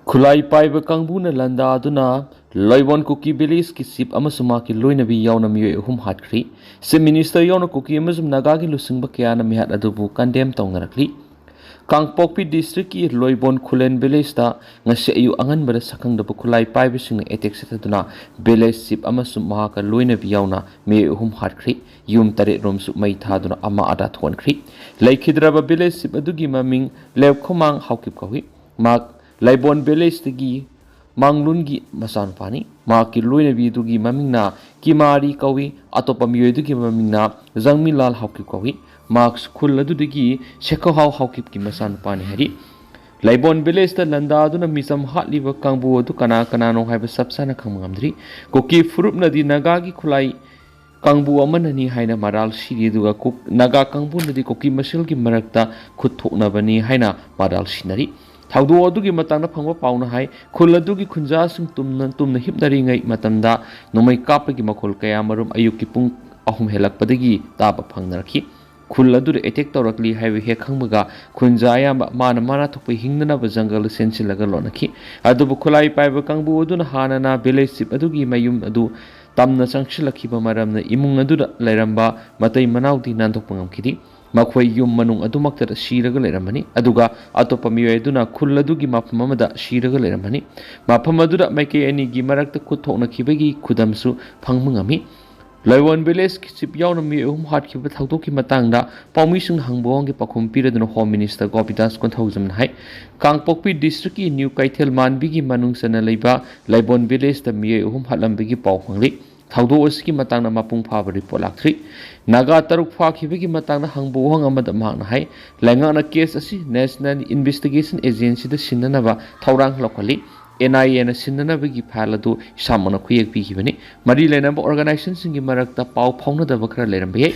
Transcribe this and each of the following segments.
खुलाई पाइब कांगबुना लंदा दुना लोइबोन cookie village की चिफ अमसुमा की लोइनबी यावना मियोय अहुम हाटख्री चिफ मिनिस्टर यावना कुकी अमसुम नागा की लुसिंगबा कयाना मिहात अदुबु कंडेम तौनरख्री कांगपोकपी डिस्ट्रिक्ट की लोइबोन खुलेन विलेज ता ngasi ayu anganbada sakhangdaba khulai paibising attack setaduna village chief amasum mahaka loinabi yauna me ahum hatkri yum tare romsu mai thaduna ama ada thonkhri laikhidraba village chief adugi maming lebkhomang haukip kawi mak laibon village tagi manglungi masan pani maki loinabi dugi mamingna kimari kawi atopa miyoy dugi mamingna jangmilal haukip kawi mak khul adudigi sekhaw haukip ki masan pani hari Laibon village ta landa aduna misam hatliba kangbu adu kana no haiba sabsana khangmamdri koki furup nadi naga gi khulai kangbu amanani haina maral siri duga kuk naga kangbu nadi koki masil gi marakta khut thokna bani haina maral sinari thaudu adu gi matangna phangwa pauna hai khul adu gi khunja sing tumna hipnari ngai matamda nomai kap gi makhol kaya marum ayuk ki pung ahum helak padagi taba phangnarakhi खुल attack तौरकली है हे खंबगा खुंजाया माना थोप हिंगनब जंगल सेंसिलग लोनखी अदुबु खुलाई पाइब कंबु अदुना हानना village chip अदुगी मयुम अदु तमना संगसिलखिबा मरमना इमुंग अदुदा लैरंबा मतै मनाउदी नांदोक ngamkhidi makhoi yum manung adumakta shiraga leramani aduga atopa miyoy aduna khul adugi mafam amada shiraga leramani mafam aduda Maikei ani gi marakta khuthokna khibagi khudamsu phangmungami Loiwon village ki chip yauna mi hat ki bathauto ki matangda pawmisung hangbong ki pakhum piraduna home minister Gopidas Konthaujam hai Kangpokpi district ki new kaithel manbi gi manung sana leiba Laibon village ta mi hatlambi gi paw phangli thaudo oski matangna mapung phaba report lakthri naga taruk pha khibagi matangna hangbong amada mahna hai laingana case asi national investigation agency da sinanaba thaurang lokali NIA na sinanabagi file adu samana khuyek pi khibani mari lenaba organization singi marakta paw phongna da bakra lerambe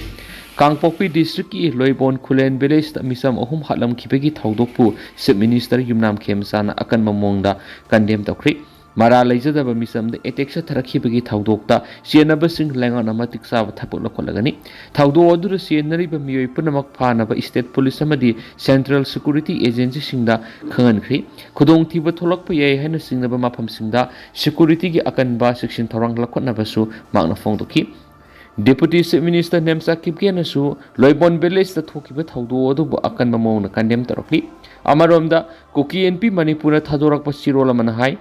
Kangpokpi district ki Loibon Khulen village ta misam ahum halam khibagi thaudokpu chief minister Yumnam Khemsana akan mamongda condemn tawkhri mara leijadaba misam de attack sa tharakhibagi thaudokta sienaba sing lengana matik sa thapuk lakolagani thaudo odur sienari ba miyoy punamak phanaba state police amadi central security agency singda khangankhri khudong thiba tholakpa yai haina singnaba mafam singda security gi akan ba section thorang lakhotnaba su magna phongdoki Deputy Chief Minister Nemsa Kipkena su Loibon village ta thokiba thaudo odu akan mamong na condemn tarokli amaromda Kuki NP Manipur thadorak pa sirola manahai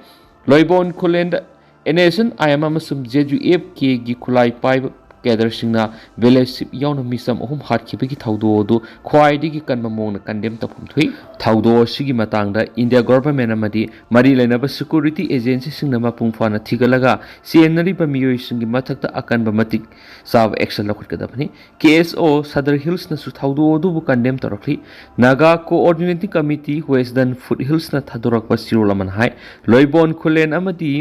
Loibon Khulend Enation IM amasum Jeju FK gi khulai paib Gather singna village sip yauna misam ahum hat khibagi thaudo du khwaidi gi kanma mong na condemn tapum thui thaudo sigi matangda India government amadi mari lenaba security agency singna mapung phana thigalaga CNRI pa miyoy singi mathakta akan ba matik sab action lakhut kadabani KSO Sadar Hills na su thaudo du bu condemn tarokli Naga coordinating committee Western Foothills na thadorak pa sirolaman hai Loibon Khulen amadi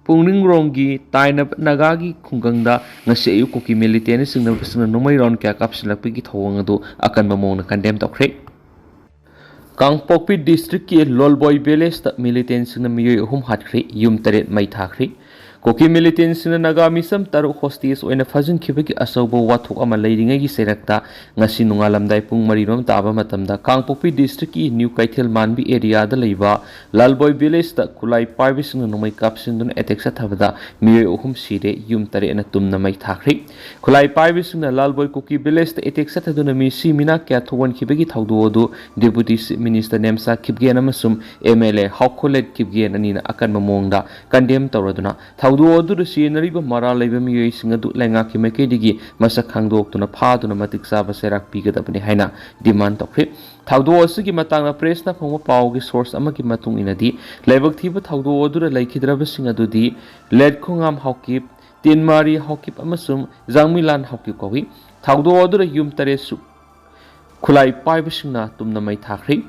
Pungning rongi tainab nagagi khungangda ngase ayu koki military singna nomai ron kya kapsilakpi gi thawang adu akan mamong na condemn tawkhre Kangpokpi district ki Lolboy village ta military singna miyoy ahum hatkre yum taret mai thakre Koki military singna naga misam taru hosties oina fajun khibagi asawbo wathok ama leiringai gi serakta ngasi nungalamdai pung marirom taba matamda Kangpokpi district ki new kaithel manbi area da leiba Lalboy village ta khulai paibi singna nomai kapsindun attack sa thabada miyoy ahum sire yum tare na tumna mai thakri khulai paibi singna Lalboy Koki village ta attack sa thaduna mi si mina kya thowan khibagi thawdo odu deputy minister Nemsa Kipgen amasum MLA Hawkholet Kipgen ani na akan mamongda condemn tawraduna thaudo odu sienari ba mara leiba miyoy singadu lenga ki Maikei digi masak khangdok tuna phaduna matik saba serak pigadabani haina demand tawkhri thaudo asigi matangna press na phongwa pawgi source amagi matung inadi leibak thiba thaudo odu laikhidraba singadu di led khongam hawkip tinmari hawkip amasum jangmilan hawkip kawi thaudo odu yum tare su khulai paibisingna tumna mai thakri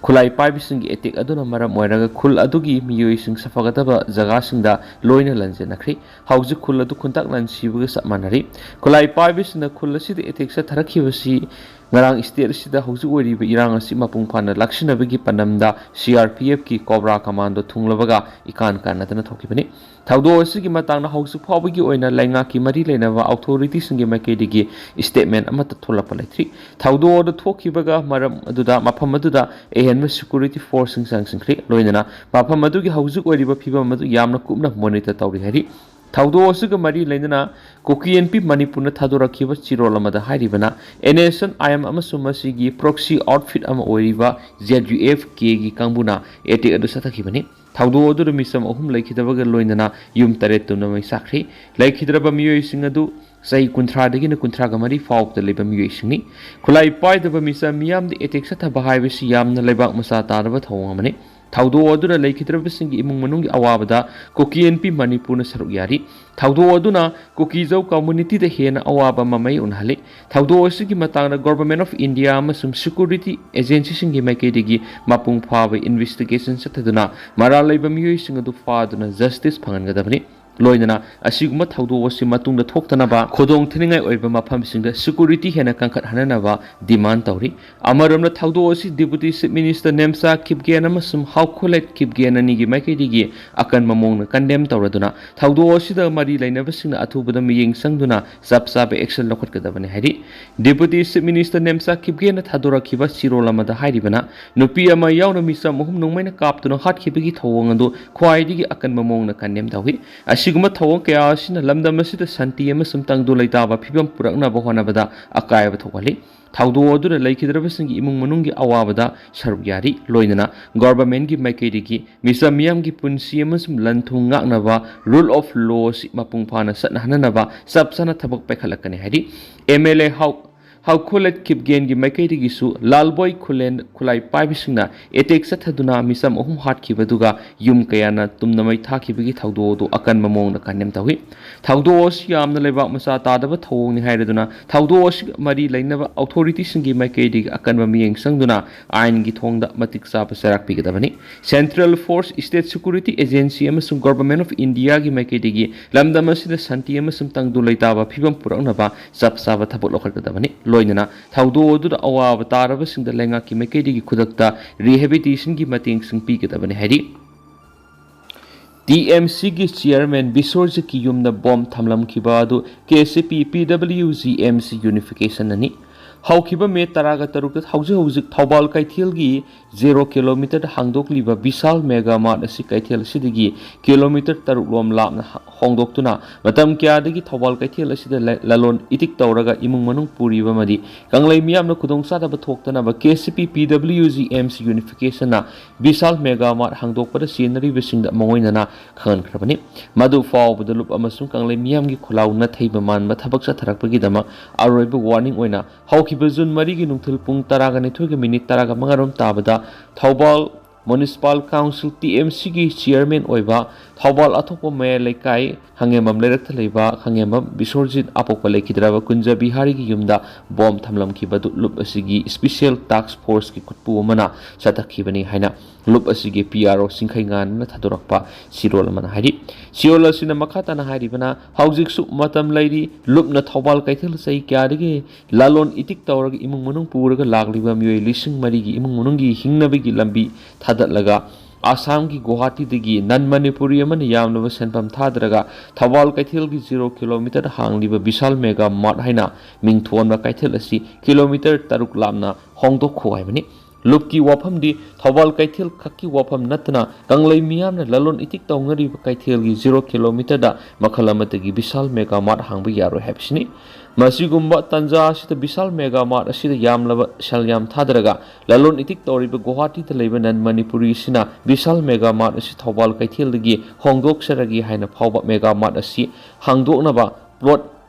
khulai paibising etik aduna maram oiraga khul adugi miyoy sing safagataba jaga singda loina lanjenakhri hauji khul adu khuntak lan sibuga samanari khulai paibisna khul asidi etik sa tharakhi basi ngarang state sida hauju oiriba irang asi mapung phana lakshinabagi panamda CRPF ki Cobra Commando thunglabaga ikan kanatana thokibani thaudo asigi matangna hauju phawbagi oina lainga ki mari leinaba authority singi makedigi statement amata tholapa laithri thaudo da thokibaga maram aduda mafam aduda ehenma security force sing singkhri loinana mafam adugi hauju oiriba phibam adu yamna kupna monitor tawri hari thaudo asiga mari leinana Kuki NP Manipur na thadurakiba chirolamada hairibana NSN IM amasum asigi proxy outfit ama oiriba ZUF K gi kangbuna ete adu sathakibani thaudo adu misam ahum laikhidabaga loinana yum taret tuna mai sakri laikhidraba miyoi singadu sai kunthra dagi na kunthra ga mari fauk da leba miyoi singni khulai pai daba misam miyam de etek satha haibisi yamna lebak masa taraba thawamani thaudo aduna laikhidrabasing imung manung awabada Kuki NP Manipur na saruk yari thaudo aduna Kuki Jau community da hena awaba mamai unhali thaudo asigi matangna government of India amasum security agency singi maikei mapung phaba investigation sathaduna mara leiba miyoi sing adu faduna justice phangangadabani loinana asiguma thaudo wasi matungda thoktanaba Khudong thiningai oiba mafam singda security hena kangkhat hananaba demand tawri amaramna thaudo wasi deputy chief minister nemsa khipgen amasum haukulet khipgen ani gi maikei digi akan mamongna condemn tawraduna thaudo wasi da mari lainaba singna athubada miyeng sangduna sapsabe action lokhatgadabani hari deputy chief minister nemsa khipgen na thadora khiba sirolamada hairibana nupi ama yauna misa mohum nongmaina kaptuna hatkibagi thawong adu khwaidigi akan mamongna condemn tawhi asiguma thawong kaya asina lamdam asida santi amasum tangdu laitaba phibam puraknaba honabada akaiba thawali thaudo aduna laikhidrabasingi imung manunggi awabada saruk yari loinana government gi maikei misa miyam gi punsi amasum lanthung ngaknaba rule of law si mapung phana satnahanaba sapsana thabak paikhalakani hari MLA haukulet khipgen gi maikei su lalboy khulen khulai paibisingna etek sathaduna misam ohum hatkibaduga yum kayana tumnamai thakibagi thaudo do akan mamongna kanem tawi thaudo si yamna lebak masa tadaba thawong ni hairaduna thaudo si mari lainaba authority singi maikei akan mamiyeng sangduna ain gi thongda matik sapa sarak pigadabani Central Force State Security Agency amasum Government of India gi maikei lamdam asida santi amasum tangdu laitaba phibam puraknaba sapsaba thabok lokhatgadabani loinana thaudo adu awaba taraba singda lenga ki maikei digi khudakta rehabilitation gi mating sing pigadabani hari TMC gi chairman Bisorji ki yumna bomb thamlam khiba adu KCP PWGMC unification ani haukiba me taraga tarukta hauji thawbal kaithel gi 0 kilometer hangdokliba Bisal Mega Mart asi kaithel sidigi kilometer taruk lom lapna hongdoktuna matam kya dagi thawbal kaithel asida lalon itik tawraga imung manung puriba madi kanglai miyamna khudong sada ba thoktana ba KCP PWGMC unification na Bisal Mega Mart hangdokpada scenery bisingda mangoinana khan khrabani madu fawbada lup amasung kanglai miyamgi khulauna thaiba manba thabak sa tharakpagi dama aroiba warning oina haukiba June marigi nungthil pung taraga nithoiga minute taraga mangarom tabada Thawbal Municipal Council TMC gi chairman oiba Thawbal athopa me laikai hangemam lerak thalaiba hangemam Bisorjit apokpa lekhidraba Kunja Bihari gi yumda bomb thamlam khibadu lup asigi special task force ki kutpu amana satakhibani haina lup asigi PRO singkhai ngan na thadorakpa sirol amana hari sirol asina makata na hari bana haujik su matam lairi lup na Thawbal kaithel sai kya digi lalon itik tawraga imung manung puraga lagliba miyoi lising marigi imung manungi hingnabigi lambi thadatlaga Assam ki Guwahati digi nan Manipuri amana yamnaba senpam thadraga Thawbal kaithel gi 0 kilometer hangliba Bisal Mega Mart haina mingthonba kaithel asi kilometer taruk lamna hongdok khoaibani lupki wafam di Thawbal kaithel khakki wafam natna kanglai miyamna lalon itik tawngari kaithel gi 0 kilometer da makhalamata Bisal Mega Mart hangba yaro habsini masigumba tanja asita Bisal Mega Mart asida yamlaba shalyam thadraga lalon itik tawriba Guwahati ta leiba nan Manipuri sina Bisal Mega Mart asi Thawbal kaithel digi hongdok saragi haina phawba Mega Mart asi hangdoknaba plot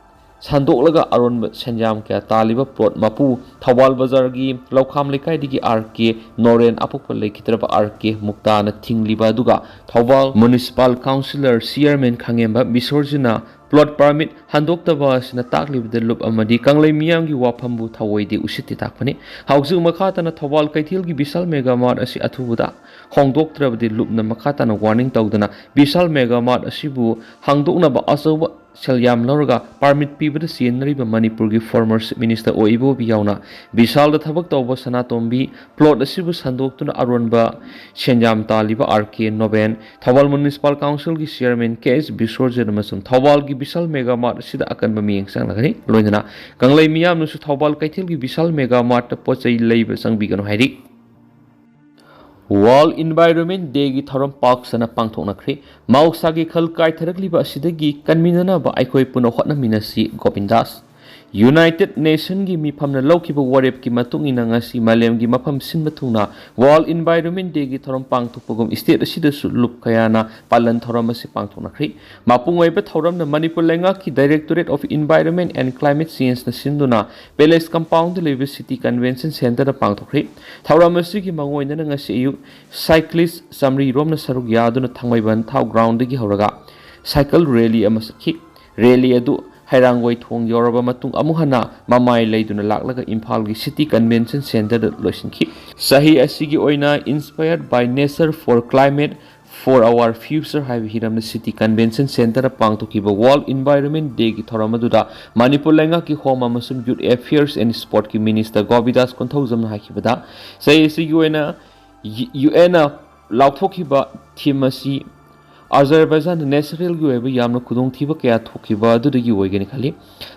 Sandolaga aron senjam kya taliba plot mapu Thawbal bazar gi laukham lekai digi RK Noren apokpa lekhitraba RK muktana thingliba duga Thawbal Municipal Councillor Chairman khangemba Bisorjina plot permit handoktaba sina taklibda lup amadi kanglai miyam gi waphambu thawoide usitti takpani hauju makhatana Thawbal kaithel gi Bisal Mega Mart asi athubuda hongdoktrabdi lupna makhatana warning tawdana Bisal Mega Mart asibu hangdoknaba asawa Selyam Lorga, permit people to see Manipur former minister Oibo Biauna, Bisal the Tabak Toba Sanatombi, plot the Sibu Sandok to Arunba, Shenjam Taliba Arke Noben, Tawal Municipal Council gi Chairman Case Bisor Jermasum, Tawal gi Bisal Mega Mart Sida Akan Bami Sanagari, Loina, Ganglay Miam Nusu Tawal Kaitil gi Bisal Mega Mart Poche Labor Sang Bigan Haidik. World Environment Day gi thoram park sana pangthoknakre mausagi khal kai tharakliba asidagi kanminana ba aikoi puno hotna minasi Gopindas United Nation gi mifamna lawkiba warep ki matung ina ngasi malem gi mafam sinba thungna World Environment Day gi thoram pangthokpogom state asida su lup kayana palan thoram asi pangthoknakre mapungoi ba thoram na Manipur lenga ki Directorate of Environment and Climate Change na sinduna Palace Compound Level City Convention Center da pangthokre thoram asi gi mangoi na ngasi ayu cyclist samri romna saruk yaduna thangmaiban thau ground gi horaga cycle rally amasaki rally adu Hairangway Thong Yoraba Matung Amuhana, Mamai Laiduna Laklaga Impalgi City Convention Center Losinki. Sahi Asigi Oina inspired by nature for climate for our future have hiram the City Convention Center Pangtokiba World Environment Day Thoramadura, Manipur Lenga ki Homa Masum Youth Affairs and Sport ki Minister Gobidas Kontozam Hakibada. Sahi Asigi Oina Uena Lautokiba Timasi Azerbaijan natural gi oiba yamna khudong thiba kaya thokiba adudagi oigani khali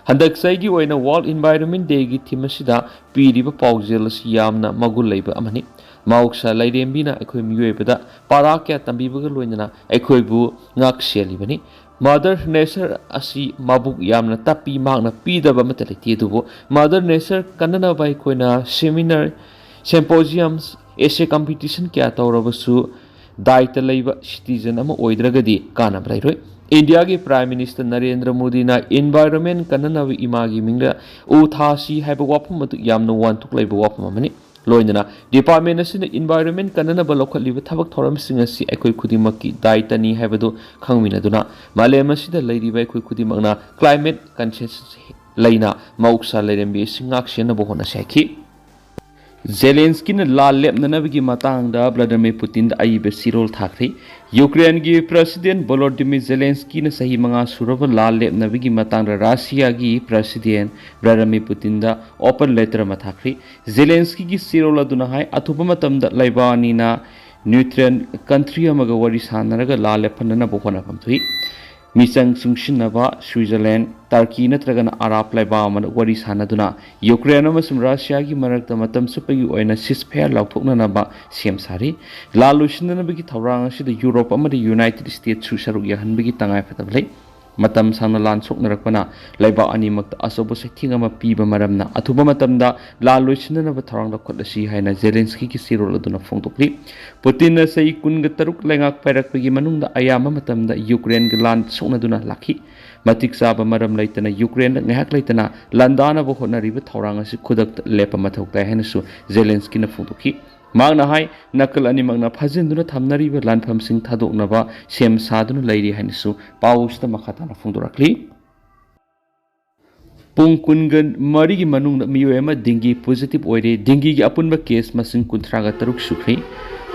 handak sai gi oina World Environment Day gi theme asida piriba paujel asi yamna magul leiba amani mauksa lairembina ekhoi miyoibada para kya tambibaga loinana ekhoi bu ngak selibani Mother Nature asi mabuk yamna tapi magna pidaba mataliti dubo Mother Nature kanana bai koina seminar symposiums essay competition kya tawrabasu Daita Laiba citizen ama oidragadi kana brairoi India ki Prime Minister Narendra Modi na environment kananawi imagi minga uthasi haiba wapam matu yamna wantuk laiba wapam amani loinana department asina environment kanana balokhatliba thabak thoram singasi ekoi khudimaki daita ni haibadu khangmina duna malem asida lairiba ekoi khudimakna climate conscious laina mauksa lairembi singak sena bohona sakhi Zelensky na lal lep na nabigi matang da Vladimir Putin da aibe sirol thakri Ukraine gi President Volodymyr Zelensky na sahi manga suraba lal lep nabigi matang da Russia gi President Vladimir Putin da open letter ma thakri Zelensky gi sirol aduna hai athupa matam da laibani na neutral country amaga wari sanaraga lal lep na bohona pamthui Misang sungshinaba Switzerland Turkey natragana Arab laiba amana wari sanaduna Ukraine amasum Russia gi marakta matam supagi oina ceasefire lauthokna naba sem sari lalushinna bagi thawrang asida Europe amadi United States su saruk yahanbagi tangai fatablai matam samna lan soknarakpana laiba ani makta asobo setting ama piba maramna athuba matamda lalushinna naba thawrang lakhotasi haina Zelensky ki sirol aduna phongtokli Putin na sei kunga taruk lengak pairakpagi manungda ayama matamda Ukraine gi lan soknaduna lakhi matik saba maram laitana Ukraine ngahak laitana landana bo honariba thawrang asi khudak lepa mathokta henasu Zelensky na phongtokhi Magna hai nakal ani magna phajinduna thamnariba lanpham sing thadoknaba sem saduna lairi hainisu pausta makhatana phongdorakli Pung kungan mari gi manung miyo ema dengue positive oire dengue gi apunba case masing kuntraga taruk sukri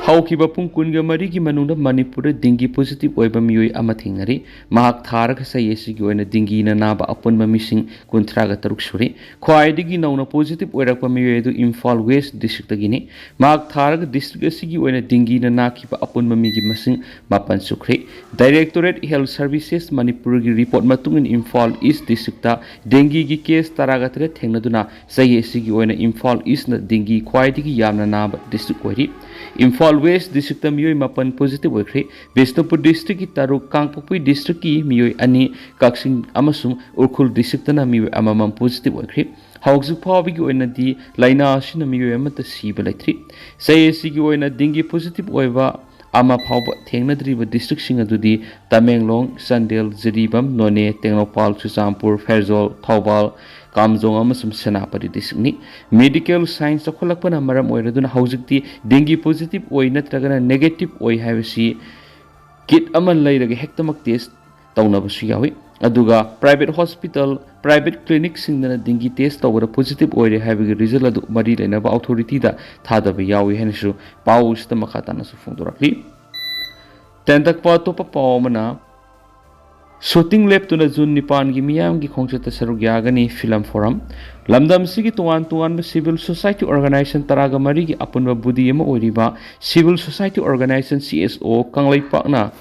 Haukiba pung kunga mari gi manung Manipur dengue positive oiba miyo ama thingnari mahak tharak sa yesi gi oina dengue na naba apunba mising kuntraga taruk suri khwaidigi nauna positive oirakpa miyo edu Imphal West district gini mahak tharak district asigi oina dengue na nakiba apunba migi masing mapan sukri Directorate Health Services Manipur gi report matungin Imphal East district ta dengue gi case taraga tare thengnaduna sa yesi gi oina Imphal East na dengue khwaidigi yamna naba district oiri Imphal West district miyoi mapan positive oikre Bishnupur district ki taruk Kangpokpi district ki miyoi ani Kaksing amasung Urkhul district na miyoi amamam positive oikre Haukzik pawbi ki oina di laina asina miyoi amata siba laitri sayesi ki oina dengue positive oiba ama phawba thengnadriba district sing adudi Tamenglong Sandel Jiribam None Tengnopal Chuchampur Ferjol Thawbal Kamjong amasum Senapati district ni medical science chakholakpana maram oiraduna haujikti dengue positive oi natragana negative oi haibasi kit aman lairaga hektamak test tawnabasu yawi aduga private hospital private clinic singdana dengue test tawra positive oire haibagi result adu mari lainaba authority da thadaba yawi henisu pawusta makhatana su phongdorakli tendak pa topa pawmana shooting leptuna June nipan gi miyam gi khongchata saruk yagani film forum lamdam sigi tuan civil society organization taraga mari gi apunba budi ama oriba civil society organization CSO kanglai pakna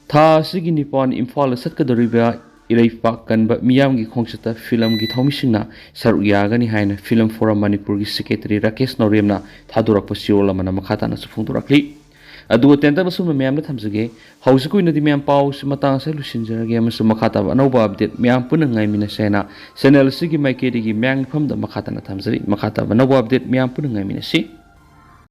tha sigi nipan imphal satkadoriba ilai pak kanba miyam gi khongchata film gi thomisingna saruk yagani haina film forum Manipur gi secretary Rakesh Noremna thadurak pasiol mana makhata na sufungdurakli adu tenta basum miyam na thamjage hausikui nadi miyam pau simatang sa lusinjarage amasu makhata anauba update miyam punang ngai mina sena channel sigi Maikei gi myang pham da makhata na thamjari makhata anauba update miyam punang ngai mina si